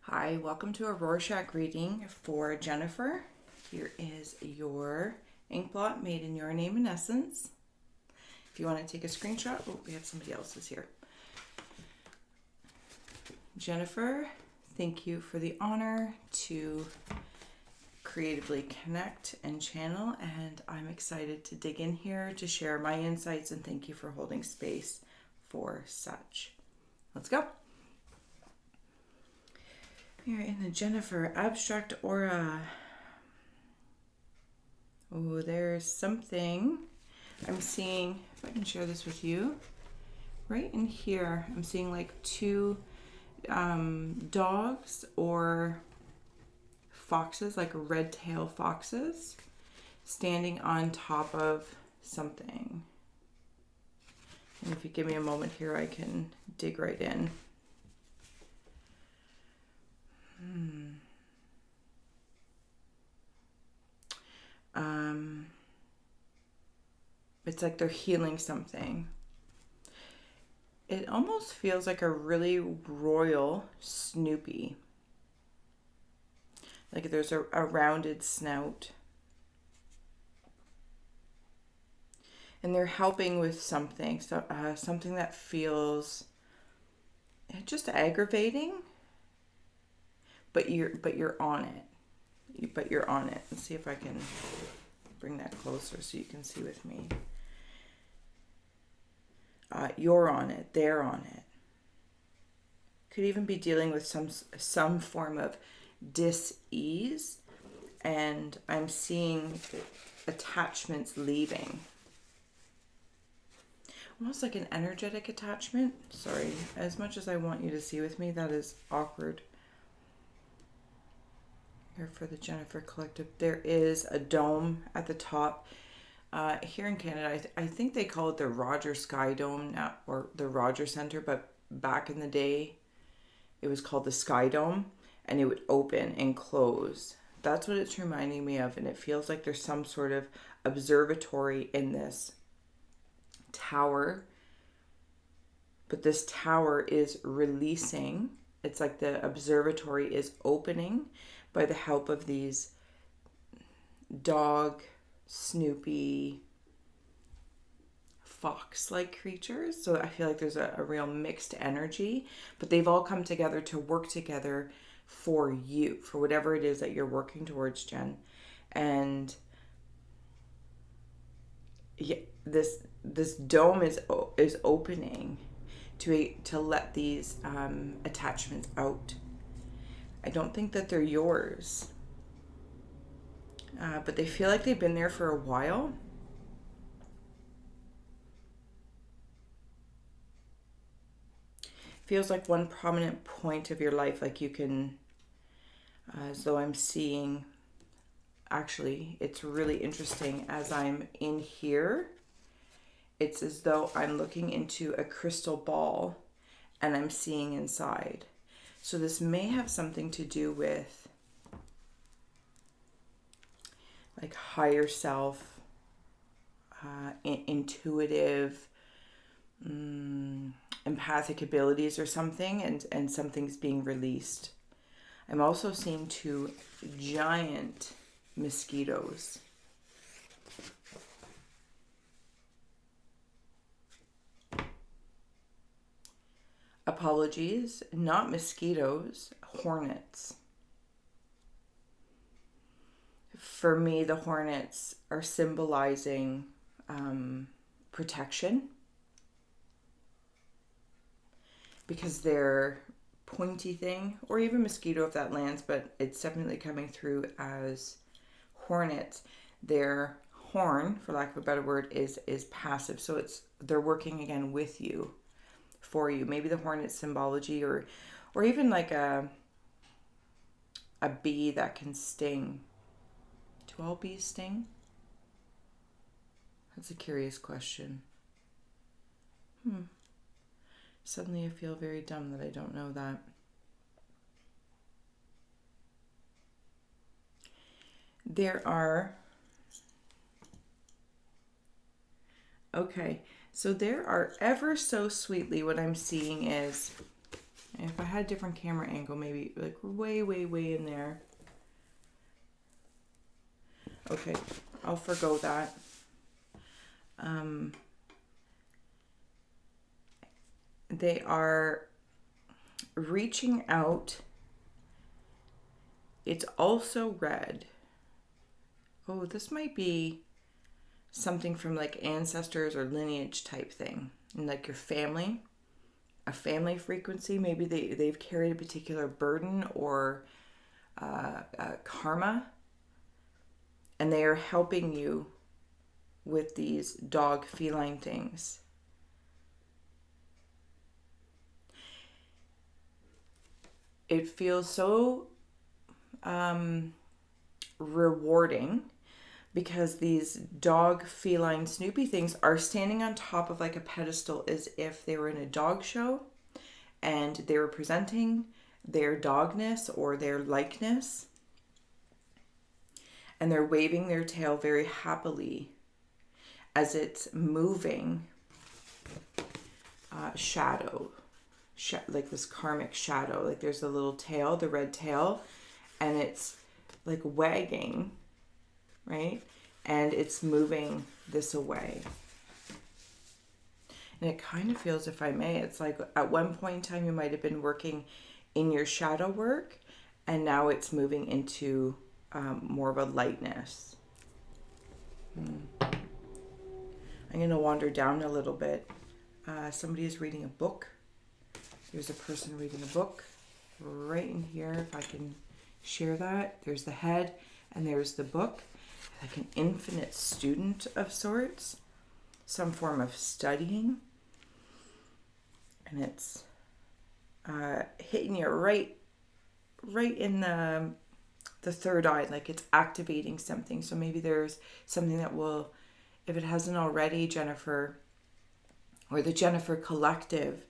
Hi, welcome to a Rorschach reading for Jennifer. Here is your Inkblot made in your name and essence. If you want to take a screenshot, oh, we have somebody else's here. Jennifer, thank you for the honor to creatively connect and channel, and I'm excited to dig in here to share my insights, and thank you for holding space for such. Let's go. Here in the Jennifer Abstract Aura. Oh, there's something I'm seeing. If I can share this with you. Right in here, I'm seeing like two dogs or foxes, like red-tailed foxes, standing on top of something. And if you give me a moment here, I can dig right in. It's like they're healing something. It almost feels like a really royal Snoopy. Like there's a rounded snout. And they're helping with something, so something that feels just aggravating. But you're on it. But you're on it. Let's see if I can bring that closer so you can see with me. You're on it. They're on it. Could even be dealing with some form of dis-ease, and I'm seeing attachments leaving. Almost like an energetic attachment. Sorry, as much as I want you to see with me, that is awkward. Here for the Jennifer Collective, there is a dome at the top. Here in Canada, I think they call it the Roger Sky Dome now, or the Roger Center, but back in the day, it was called the Sky Dome, and it would open and close. That's what it's reminding me of, and it feels like there's some sort of observatory in this tower, but this tower is releasing. It's like the observatory is opening by the help of these dog, Snoopy, fox-like creatures. So I feel like there's a real mixed energy, but they've all come together to work together for you, for whatever it is that you're working towards, Jen. And yeah, this dome is opening to let these attachments out. I don't think that they're yours. But they feel like they've been there for a while. Feels like one prominent point of your life, like you can, as though I'm seeing, actually, it's really interesting. As I'm in here, it's as though I'm looking into a crystal ball and I'm seeing inside. So this may have something to do with like higher self, intuitive, empathic abilities or something, and something's being released. I'm also seeing two giant mosquitoes. Apologies, not mosquitoes, hornets. For me, the hornets are symbolizing protection, because they're pointy thing, or even mosquito if that lands, but it's definitely coming through as hornets. Their horn, for lack of a better word, is passive. So they're working again with you, for you. Maybe the hornet symbology, or even like a bee that can sting. Do all bees sting? That's a curious question. Suddenly I feel very dumb that I don't know that. There are... Okay, so there are, ever so sweetly, what I'm seeing is And if I had a different camera angle, maybe like way, way, way in there. Okay, I'll forgo that. They are reaching out. It's also red. Oh, this might be something from like ancestors or lineage type thing. And like your family, a family frequency. Maybe they've carried a particular burden or karma. And they are helping you with these dog feline things. It feels so rewarding because these dog feline Snoopy things are standing on top of like a pedestal as if they were in a dog show and they were presenting their dogness or their likeness, and they're waving their tail very happily as it's moving shadow, like this karmic shadow. Like there's a little tail, the red tail, and it's like wagging, right? And it's moving this away. And it kind of feels, if I may, it's like at one point in time you might have been working in your shadow work, and now it's moving into more of a lightness. I'm going to wander down a little bit. Somebody is reading a book. There's a person reading a book right in here, if I can share that. There's the head and there's the book. Like an infinite student of sorts, some form of studying. And it's hitting you right in the third eye, like it's activating something. So maybe there's something that will, if it hasn't already, Jennifer, or the Jennifer Collective,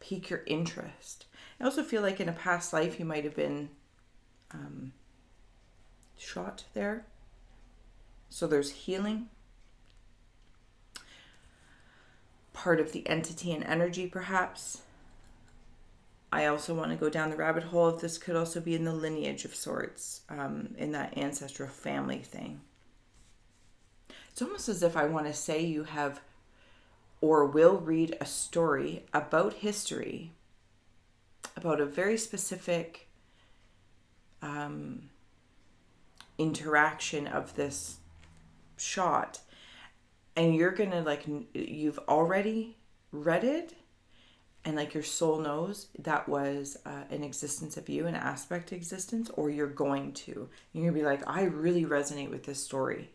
pique your interest. I also feel like in a past life you might have been shot there. So there's healing. Part of the entity and energy, perhaps. I also want to go down the rabbit hole of this could also be in the lineage of sorts, in that ancestral family thing. It's almost as if I want to say you have or will read a story about history, about a very specific interaction of this shot, and you're gonna like, you've already read it, and like your soul knows that was an existence of you, an aspect of existence, or you're going to. You're gonna be like, I really resonate with this story.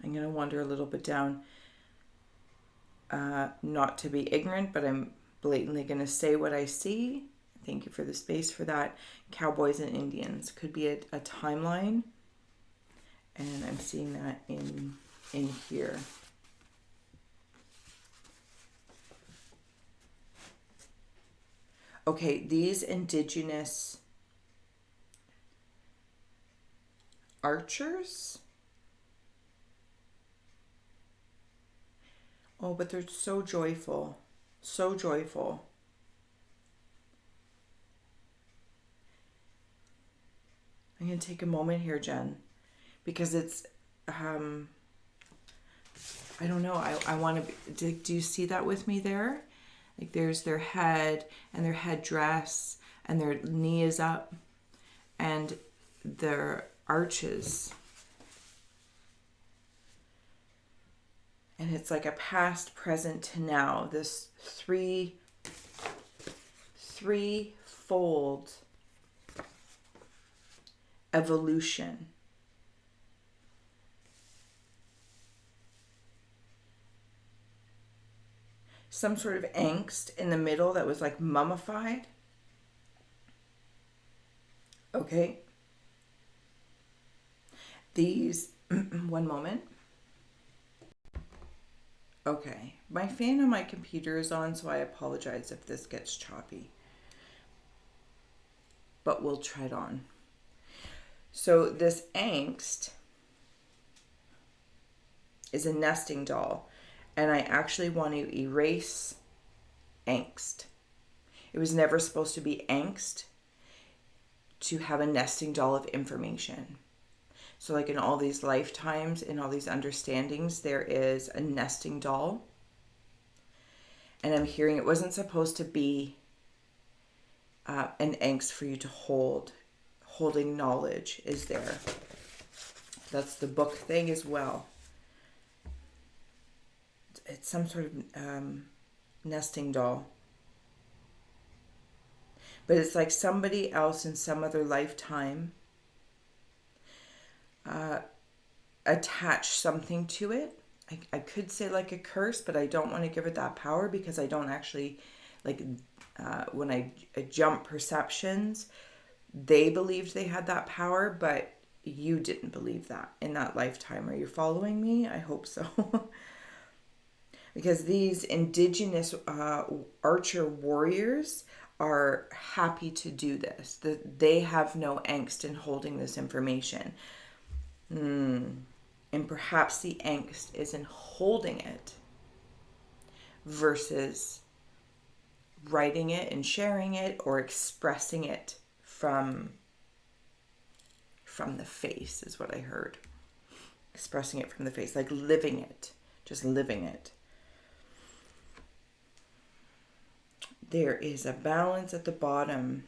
I'm gonna wander a little bit down, not to be ignorant, but I'm blatantly gonna say what I see. Thank you for the space for that. Cowboys and Indians could be a timeline, and I'm seeing that in here. Okay, these indigenous archers. Oh, but they're so joyful. So joyful. I'm going to take a moment here, Jen, because it's, I don't know. I want to, do you see that with me there? Like there's their head and their headdress and their knee is up and their arches. And it's like a past, present to now. This threefold evolution. Some sort of angst in the middle that was like mummified. Okay. These, one moment. Okay, my fan on my computer is on, so I apologize if this gets choppy. But we'll tread on. So this angst is a nesting doll. And I actually want to erase angst. It was never supposed to be angst to have a nesting doll of information. So like in all these lifetimes, in all these understandings, there is a nesting doll. And I'm hearing it wasn't supposed to be an angst for you to hold. Holding knowledge is there. That's the book thing as well. It's some sort of nesting doll. But it's like somebody else in some other lifetime attached something to it. I could say like a curse, but I don't want to give it that power because I don't actually, like, when I jump perceptions, they believed they had that power, but you didn't believe that in that lifetime. Are you following me? I hope so. Because these indigenous archer warriors are happy to do this. They have no angst in holding this information. And perhaps the angst is in holding it versus writing it and sharing it or expressing it from the face is what I heard. Expressing it from the face, like living it, just living it. There is a balance at the bottom.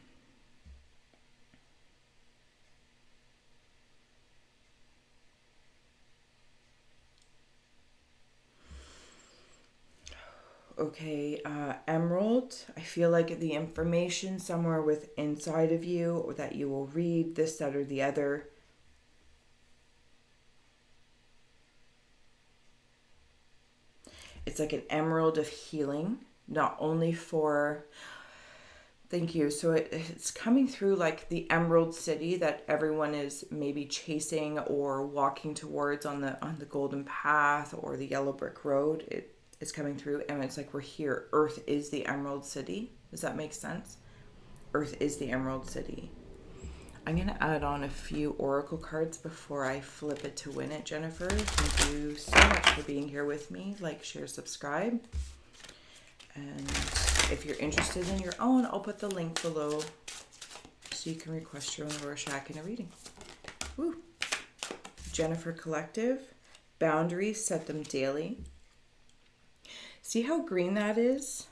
Okay, Emerald, I feel like the information somewhere with inside of you or that you will read this, that, or the other. It's like an emerald of healing, not only for, thank you. So it's coming through like the Emerald City that everyone is maybe chasing or walking towards on the golden path or the yellow brick road. It is coming through, and it's like we're here. Earth is the Emerald City. Does that make sense? Earth is the Emerald City. I'm going to add on a few oracle cards before I flip it to win it, Jennifer. Thank you so much for being here with me. Like, share, subscribe. And if you're interested in your own, I'll put the link below so you can request your own Rorschach in a reading. Woo! Jennifer Collective. Boundaries, set them daily. See how green that is?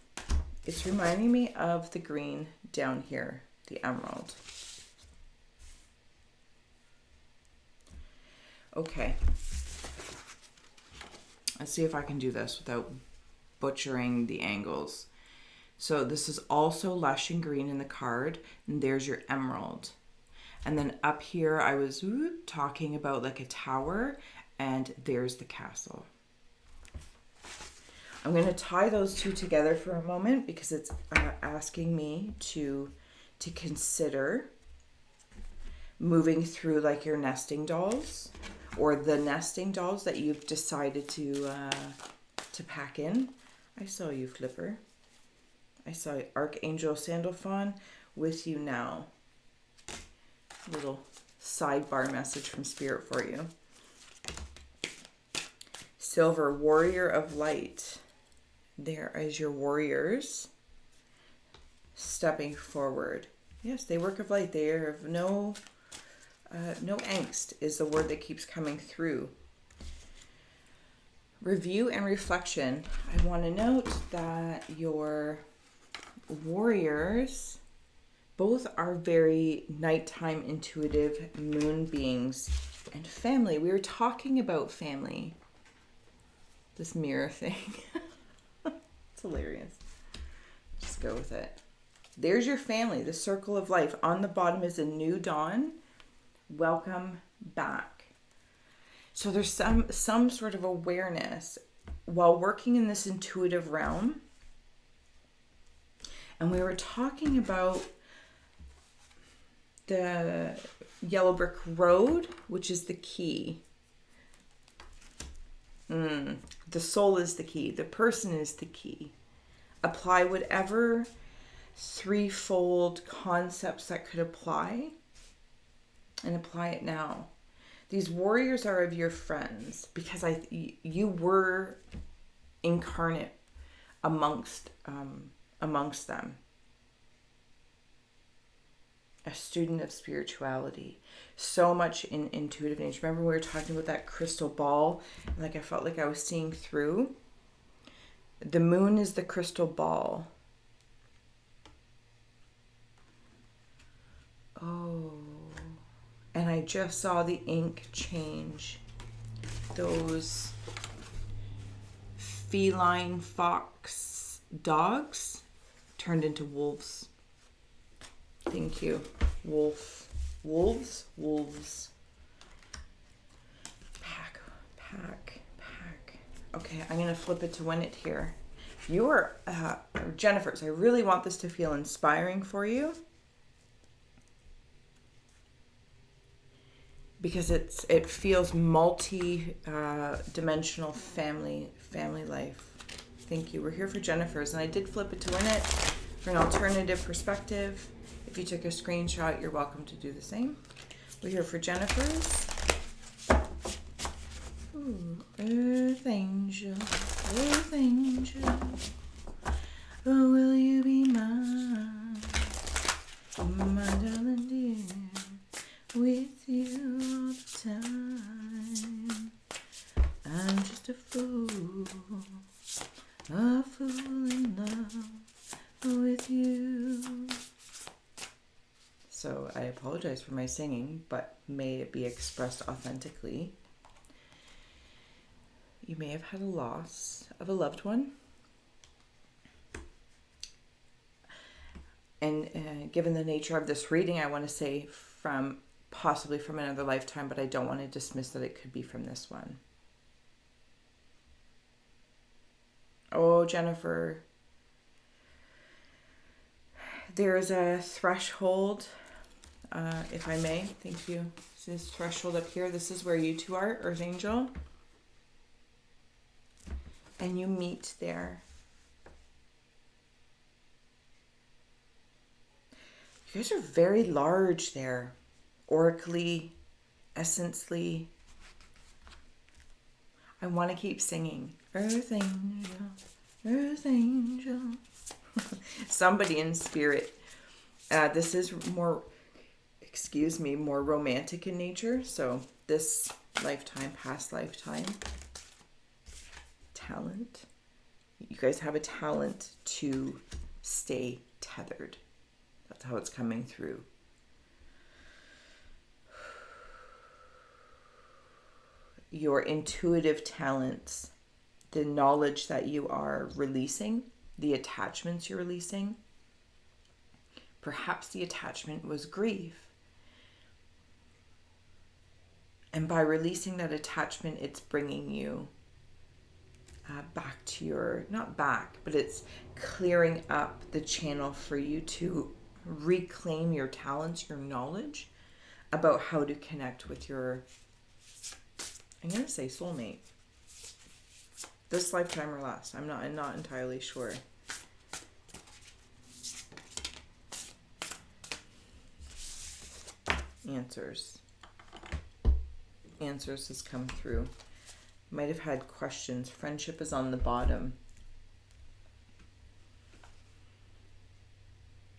It's reminding me of the green down here, the emerald. Okay. Let's see if I can do this without butchering the angles. So this is also lush and green in the card, and there's your emerald. And then up here I was talking about like a tower, and there's the castle. I'm going to tie those two together for a moment because it's asking me to consider moving through like your nesting dolls or the nesting dolls that you've decided to pack in. I saw you, Flipper. I saw Archangel Sandalphon with you now. Little sidebar message from Spirit for you. Silver, Warrior of Light. There is your warriors stepping forward. Yes, they work of light. They have no angst is the word that keeps coming through. Review and reflection. I want to note that your warriors both are very nighttime intuitive moon beings and family. We were talking about family. This mirror thing. It's hilarious. Just go with it. There's your family, the circle of life. On the bottom is a new dawn. Welcome back. So there's some sort of awareness while working in this intuitive realm. And we were talking about the yellow brick road, which is the key. The soul is the key. The person is the key. Apply whatever threefold concepts that could apply and apply it now. These warriors are of your friends because you were incarnate amongst them. A student of spirituality, so much in intuitive nature. Remember we were talking about that crystal ball? Like I felt like I was seeing through. The moon is the crystal ball. Oh, and I just saw the ink change. Those feline fox dogs turned into wolves. Thank you. Wolves. Pack. Okay, I'm going to flip it to win it here. You are, Jennifer's, I really want this to feel inspiring for you. Because it feels multi-dimensional family life. Thank you. We're here for Jennifer's, and I did flip it to win it for an alternative perspective. If you took a screenshot, you're welcome to do the same. We're here for Jennifer's. Ooh, Earth Angel, oh, will you be mine, my darling dear, with you all the time. I'm just a fool in love with you. So I apologize for my singing, but may it be expressed authentically. You may have had a loss of a loved one. And given the nature of this reading, I want to say possibly from another lifetime, but I don't want to dismiss that it could be from this one. Oh, Jennifer. There's a threshold, if I may. Thank you. This threshold up here. This is where you two are, Earth Angel. And you meet there. You guys are very large there. Oracally, essentially. I want to keep singing. Earth Angel, Earth Angel. Somebody in spirit. This is more romantic in nature. So this lifetime, past lifetime. Talent. You guys have a talent to stay tethered. That's how it's coming through. Your intuitive talents, the knowledge that you are releasing, the attachments you're releasing. Perhaps the attachment was grief. And by releasing that attachment, it's bringing you back to your, not back, but it's clearing up the channel for you to reclaim your talents, your knowledge about how to connect with your, I'm going to say soulmate. This lifetime or last. I'm not entirely sure. Answers has come through. Might have had questions. Friendship is on the bottom.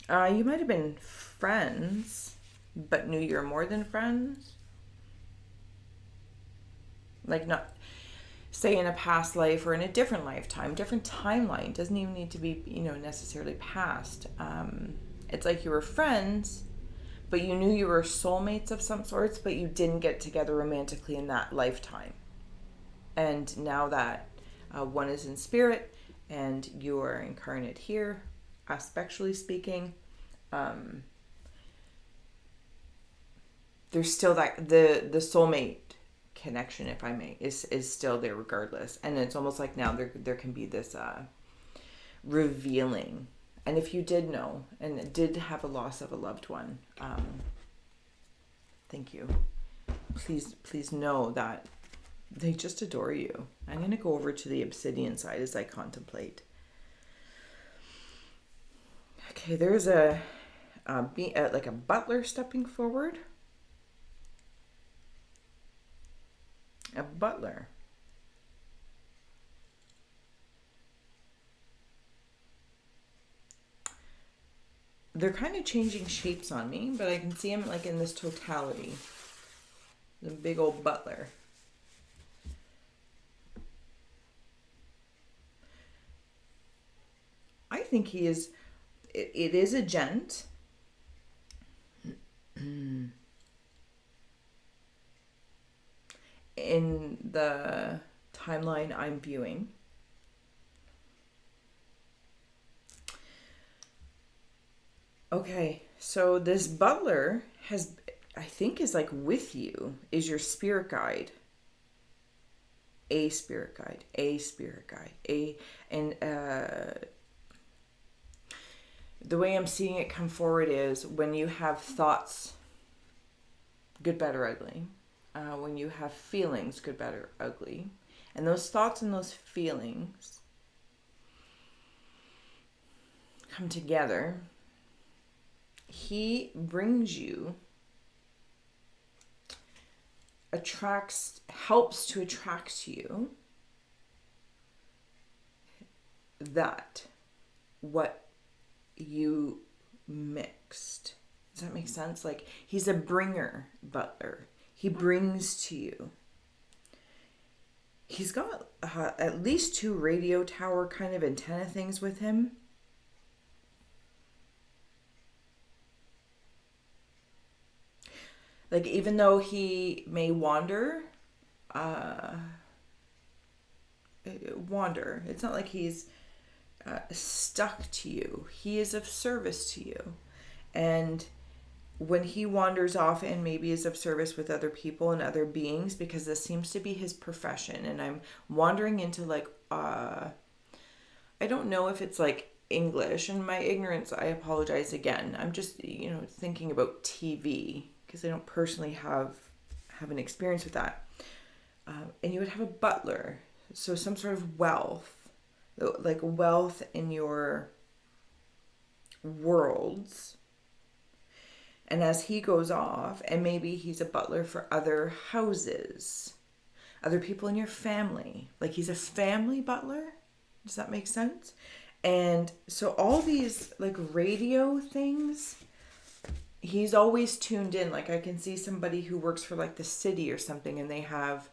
You might have been friends, but knew you're more than friends. Like not, say in a past life or in a different lifetime, different timeline. Doesn't even need to be, necessarily past. It's like you were friends, but you knew you were soulmates of some sorts, but you didn't get together romantically in that lifetime. And now that one is in spirit and you are incarnate here, aspectually speaking, there's still that the soulmate connection, if I may, is still there regardless. And it's almost like now there can be this revealing. And if you did know and did have a loss of a loved one, thank you. Please know that they just adore you. I'm going to go over to the obsidian side as I contemplate. Okay, there's like a butler stepping forward. A butler. They're kind of changing shapes on me, but I can see him like in this totality. The big old butler. I think he is, it is a gent. In the timeline I'm viewing. Okay, so this butler has, I think, is like with you, is your spirit guide. A spirit guide, a spirit guide, and the way I'm seeing it come forward is when you have thoughts, good, bad, or ugly, when you have feelings, good, bad, or ugly, and those thoughts and those feelings come together, he brings you, helps to attract to you that what you mixed. Does that make sense? Like, he's a bringer butler. He brings to you. He's got at least 2 radio tower kind of antenna things with him. Like, even though he may wander, it's not like he's stuck to you. He is of service to you. And when he wanders off and maybe is of service with other people and other beings, because this seems to be his profession, and I'm wandering into like, I don't know if it's like English, and my ignorance, I apologize again. I'm just, thinking about TV, because I don't personally have an experience with that. And you would have a butler, so some sort of wealth, like wealth in your worlds. And as he goes off, and maybe he's a butler for other houses, other people in your family, like he's a family butler. Does that make sense? And so all these like radio things, he's always tuned in. Like, I can see somebody who works for like the city or something, and they have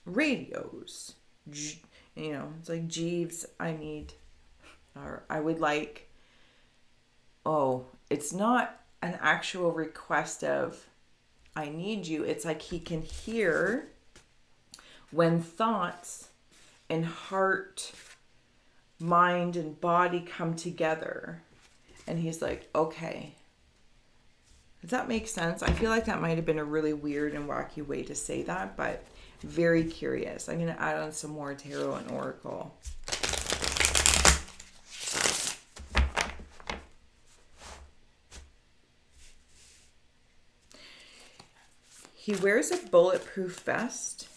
radios. It's like, Jeeves, I need, or I would like, it's not an actual request of, I need you. It's like he can hear when thoughts and heart, mind, and body come together. And he's like, okay. Does that make sense? I feel like that might have been a really weird and wacky way to say that, but very curious. I'm going to add on some more tarot and oracle. He wears a bulletproof vest.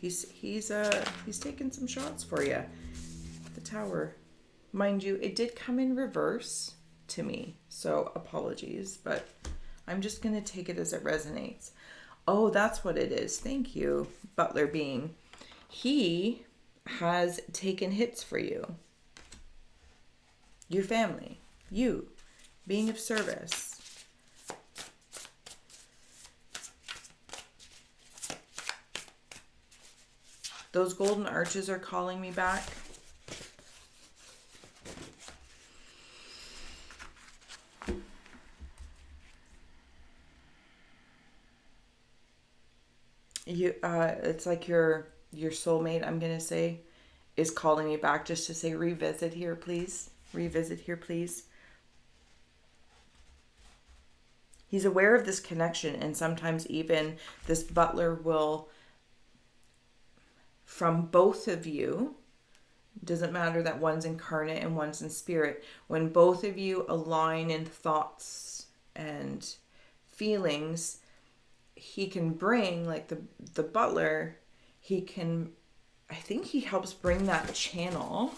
He's taking some shots for you. The Tower. Mind you, it did come in reverse to me, so apologies, but I'm just going to take it as it resonates. Oh, that's what it is. Thank you, Butler being. He has taken hits for you. Your family. You. Being of service. Those golden arches are calling me back. It's like your soulmate, I'm gonna say, is calling me back just to say, revisit here, please. Revisit here, please. He's aware of this connection, and sometimes even this butler will, from both of you, doesn't matter that one's incarnate and one's in spirit, when both of you align in thoughts and feelings, he can bring, like the butler, I think he helps bring that channel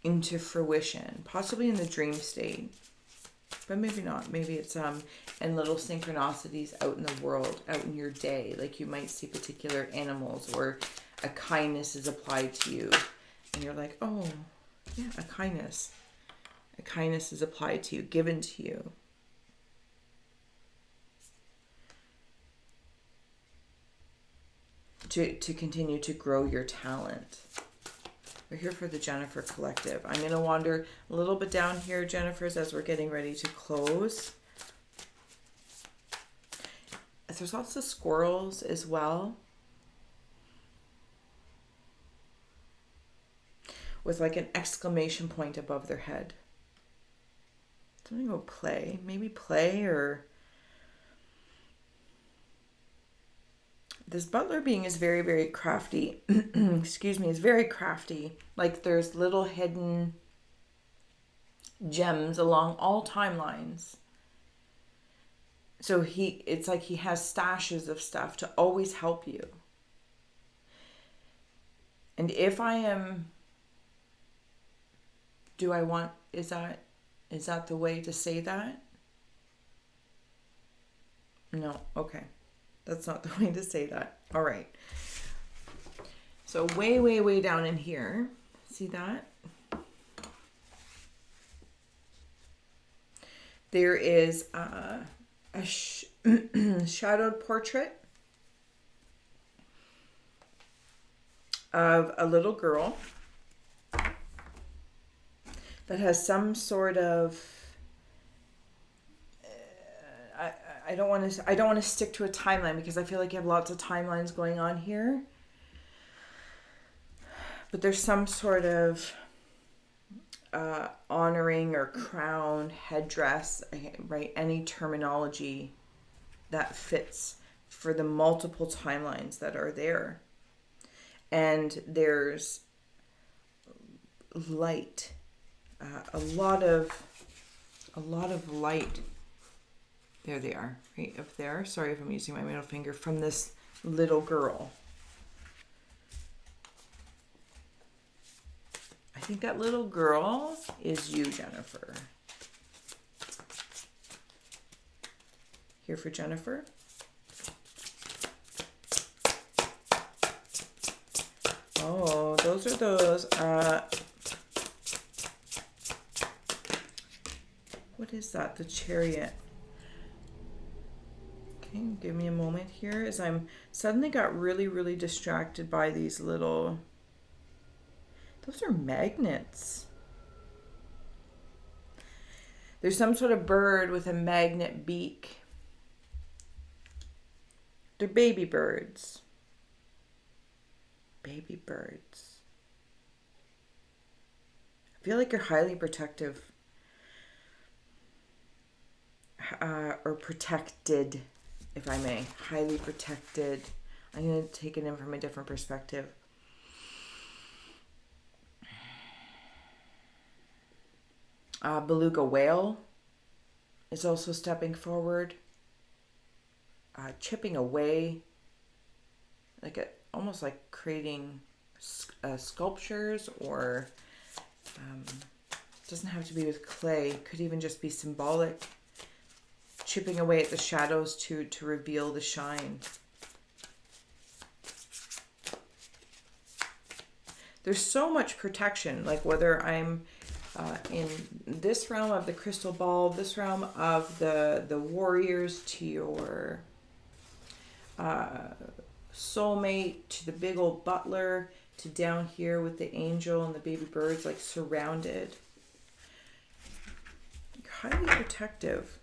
into fruition, possibly in the dream state. but maybe not. Maybe it's and little synchronicities out in the world, out in your day. Like you might see particular animals, or a kindness is applied to you, and you're like, oh, yeah, a kindness. A kindness is applied to you, given to you. To continue to grow your talent. We're here for the Jennifer Collective. I'm going to wander a little bit down here, Jennifers, as we're getting ready to close. There's lots of squirrels as well, with like an exclamation point above their head. Something about play. Maybe play, or... This butler being is very, very crafty. Excuse me, is very crafty. Like there's little hidden gems along all timelines. So it's like he has stashes of stuff to always help you. And if I am, is that the way to say that? No, okay. That's not the way to say that. All right. So way, way, way down in here. See that? There is a shadowed portrait of a little girl that has some sort of... I don't want to stick to a timeline because I feel like you have lots of timelines going on here. But there's some sort of honoring or crown, headdress, right? Any terminology that fits for the multiple timelines that are there. And there's light, a lot of light. There they are, right up there. Sorry if I'm using my middle finger, from this little girl. I think that little girl is you, Jennifer. Here for Jennifer. Oh, those are those. What is that? The Chariot. Give me a moment here as I'm suddenly got really, really distracted by these little... Those are magnets. There's some sort of bird with a magnet beak. They're baby birds. Baby birds. I feel like you're highly protective. Or protected, if I may. Highly protected. I'm going to take it in from a different perspective. Beluga whale is also stepping forward. Chipping away. Almost like creating sculptures, or doesn't have to be with clay. Could even just be symbolic. Chipping away at the shadows to reveal the shine. There's so much protection, like whether I'm in this realm of the crystal ball, this realm of the warriors, to your soulmate, to the big old butler, to down here with the angel and the baby birds, like surrounded. You're highly protective.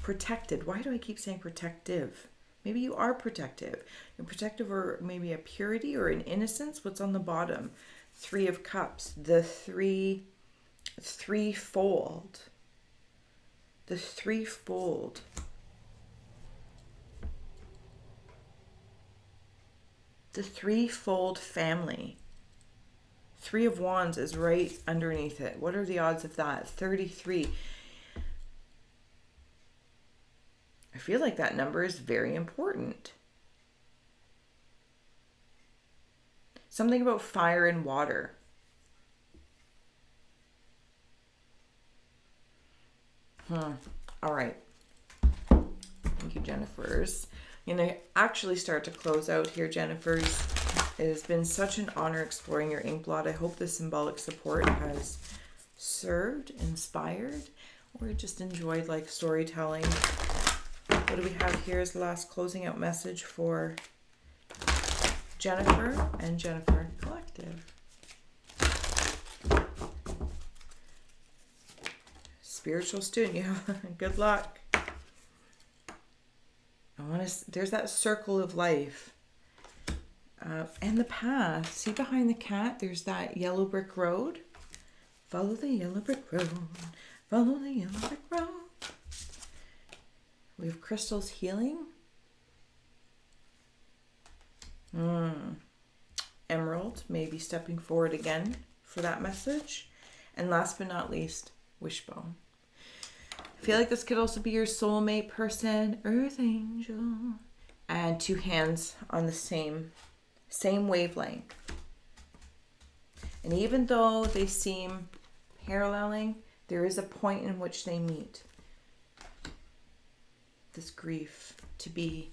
Protected. Why do I keep saying protective? Maybe you are protective. You're protective, or maybe a purity or an innocence. What's on the bottom? 3 of Cups. The threefold. The threefold. The threefold family. 3 of Wands is right underneath it. What are the odds of that? 33. I feel like that number is very important. Something about fire and water. All right. Thank you, Jennifer's. I'm going to actually start to close out here, Jennifer's. It has been such an honor exploring your Inkblot. I hope the symbolic support has served, inspired, or just enjoyed like storytelling. What do we have here as the last closing out message for Jennifer and Jennifer Collective? Spiritual student, yeah. Good luck. There's that circle of life. And the path. See behind the cat, there's that yellow brick road. Follow the yellow brick road. Follow the yellow brick road. We have crystals healing. Emerald, maybe stepping forward again for that message. And last but not least, wishbone. I feel like this could also be your soulmate person, earth angel. And two hands on the same wavelength. And even though they seem paralleling, there is a point in which they meet. This grief to be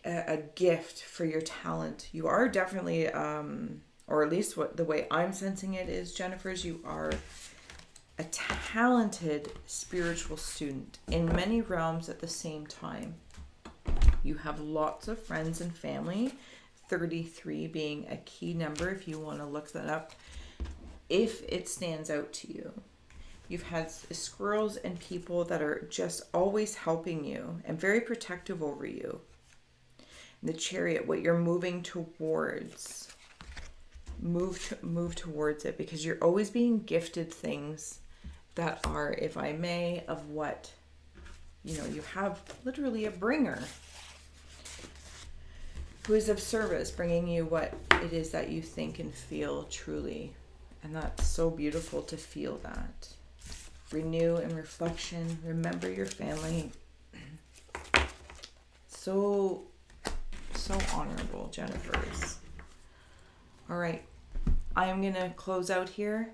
a gift for your talent. You are definitely, or at least what the way I'm sensing it is, Jennifer's, you are a talented spiritual student in many realms at the same time. You have lots of friends and family, 33 being a key number if you want to look that up, if it stands out to you. You've had squirrels and people that are just always helping you and very protective over you. The Chariot, what you're moving towards, move towards it, because you're always being gifted things that are, if I may, of what, you have literally a bringer who is of service, bringing you what it is that you think and feel truly. And that's so beautiful to feel that. Renew and reflection. Remember your family. So honorable, Jennifer's. All right. I am going to close out here.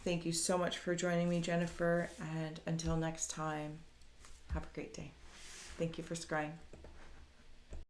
Thank you so much for joining me, Jennifer. And until next time, have a great day. Thank you for scrying.